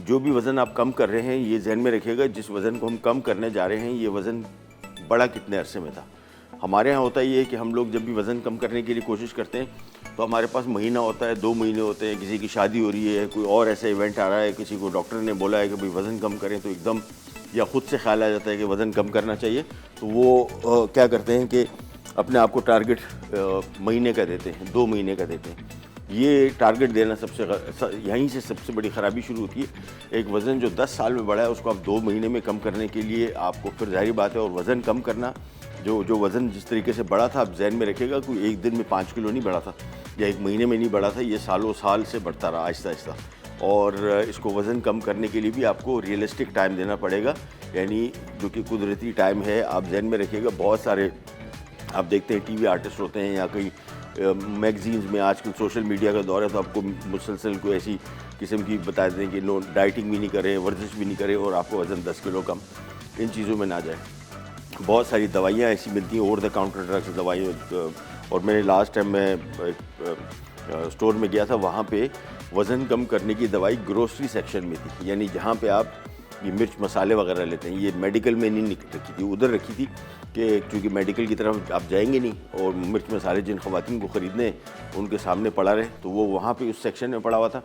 जो भी वज़न आप कम कर रहे हैं ये ज़हन में रखिएगा, जिस वज़न को हम कम करने जा रहे हैं ये वज़न बड़ा कितने अरसे में था। हमारे यहाँ होता ये है कि हम लोग जब भी वज़न कम करने के लिए कोशिश करते हैं तो हमारे पास महीना होता है, 2 महीने होते हैं, किसी की शादी हो रही है, कोई और ऐसा इवेंट आ रहा है, किसी को डॉक्टर ने बोला है कि भाई वज़न कम करें, तो एकदम या ख़ुद से ख्याल आ जाता है कि वज़न कम करना चाहिए, तो वो क्या करते हैं कि अपने आप को टारगेट महीने का देते हैं, 2 महीने का देते हैं। ये टारगेट देना यहीं से सबसे बड़ी ख़राबी शुरू होती है। एक वज़न जो 10 साल में बढ़ा है उसको आप 2 महीने में कम करने के लिए आपको फिर ज़ाहिर बात है, और वज़न कम करना जो वज़न जिस तरीके से बढ़ा था, आप ज़हन में रखिएगा, कोई एक दिन में 5 किलो नहीं बढ़ा था या एक महीने में नहीं बढ़ा था, ये सालों साल से बढ़ता रहा आहिस्ता आहिस्ता। और इसको वज़न कम करने के लिए भी आपको रियलिस्टिक टाइम देना पड़ेगा, यानी जो कि कुदरती टाइम है। आप ज़हन में रखिएगा, बहुत सारे आप देखते हैं टीवी आर्टिस्ट होते हैं या कई मैगज़ीन्स में, आजकल सोशल मीडिया का दौर है तो आपको मुसलसल कोई ऐसी किस्म की बता दें कि नो डाइटिंग भी नहीं करें, वर्जिश भी नहीं करें और आपको वज़न 10 किलो कम, इन चीज़ों में ना जाए। बहुत सारी दवाइयाँ ऐसी मिलती हैं, ओवर द काउंटर ड्रग्स दवाइयाँ। और मैंने लास्ट टाइम मैं स्टोर में गया था, वहाँ पे वज़न कम करने की दवाई ग्रोसरी सेक्शन में थी, यानी जहाँ पे आप ये मिर्च मसाले वगैरह लेते हैं। ये मेडिकल में नहीं रखी थी, उधर रखी थी कि चूँकि मेडिकल की तरफ आप जाएंगे नहीं और मिर्च मसाले जिन ख़वातीन को ख़रीदने उनके सामने पड़ा रहे, तो वो वहाँ पे उस सेक्शन में पड़ा हुआ था।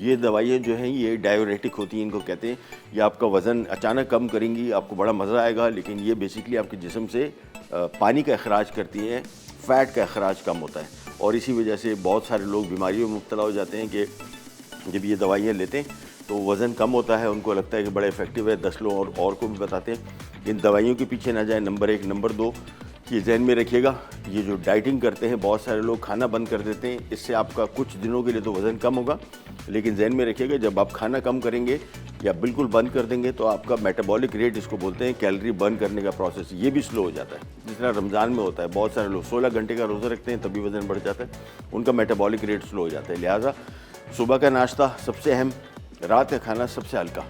ये दवाइयाँ जो हैं ये डाययूरेटिक होती हैं, इनको कहते हैं। ये आपका वज़न अचानक कम करेंगी, आपको बड़ा मज़ा आएगा, लेकिन ये बेसिकली आपके जिस्म से पानी का अखराज करती हैं, फ़ैट का अखराज कम होता है। और इसी वजह से बहुत सारे लोग बीमारियों में मुब्तला हो जाते हैं कि जब ये दवाइयाँ लेते हैं तो वज़न कम होता है, उनको लगता है कि बड़ा इफेक्टिव है, 10 लोग और को भी बताते हैं। इन दवाइयों के पीछे ना जाए, नंबर 1। नंबर 2, ये ज़हन में रखिएगा, ये जो डाइटिंग करते हैं बहुत सारे लोग खाना बंद कर देते हैं, इससे आपका कुछ दिनों के लिए तो वज़न कम होगा, लेकिन ज़हन में रखिएगा जब आप खाना कम करेंगे या बिल्कुल बंद कर देंगे तो आपका मेटाबॉलिक रेट, इसको बोलते हैं कैलोरी बर्न करने का प्रोसेस, ये भी स्लो हो जाता है। जिस तरह रमज़ान में होता है, बहुत सारे लोग 16 घंटे का रोज़ा रखते हैं तभी वज़न बढ़ जाता है, उनका मेटाबॉलिक रेट स्लो हो जाता है। लिहाजा सुबह का नाश्ता सबसे अहम, रात का खाना सबसे हल्का।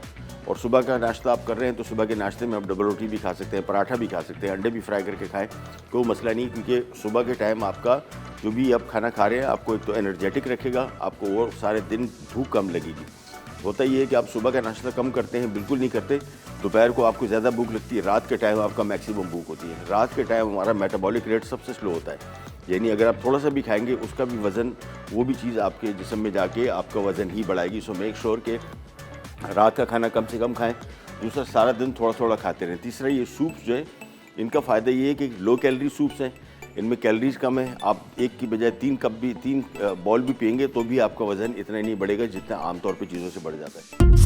और सुबह का नाश्ता आप कर रहे हैं तो सुबह के नाश्ते में आप डबल रोटी भी खा सकते हैं, पराठा भी खा सकते हैं, अंडे भी फ्राई करके खाएं, कोई मसला नहीं, क्योंकि सुबह के टाइम आपका जो भी आप खाना खा रहे हैं आपको एक तो एनर्जेटिक रखेगा, आपको और सारे दिन भूख कम लगेगी। होता ये है कि आप सुबह का नाश्ता कम करते हैं, बिल्कुल नहीं करते, दोपहर को आपको ज़्यादा भूख लगती है, रात के टाइम आपका मैक्सिमम भूख होती है। रात के टाइम हमारा मेटाबॉलिक रेट सबसे स्लो होता है, यानी अगर आप थोड़ा सा भी खाएंगे उसका भी वज़न, वो भी चीज़ आपके जिस्म में जाके आपका वज़न ही बढ़ाएगी। सो मेक श्योर कि रात का खाना कम से कम खाएं। दूसरा, सारा दिन थोड़ा थोड़ा खाते रहें। तीसरा, ये सूप्स जो है इनका फ़ायदा ये है कि लो कैलोरी सूप्स हैं, इनमें कैलोरीज कम है। आप एक की बजाय 3 बॉल भी पिएंगे तो भी आपका वज़न इतना नहीं बढ़ेगा जितना आमतौर पर चीज़ों से बढ़ जाता है।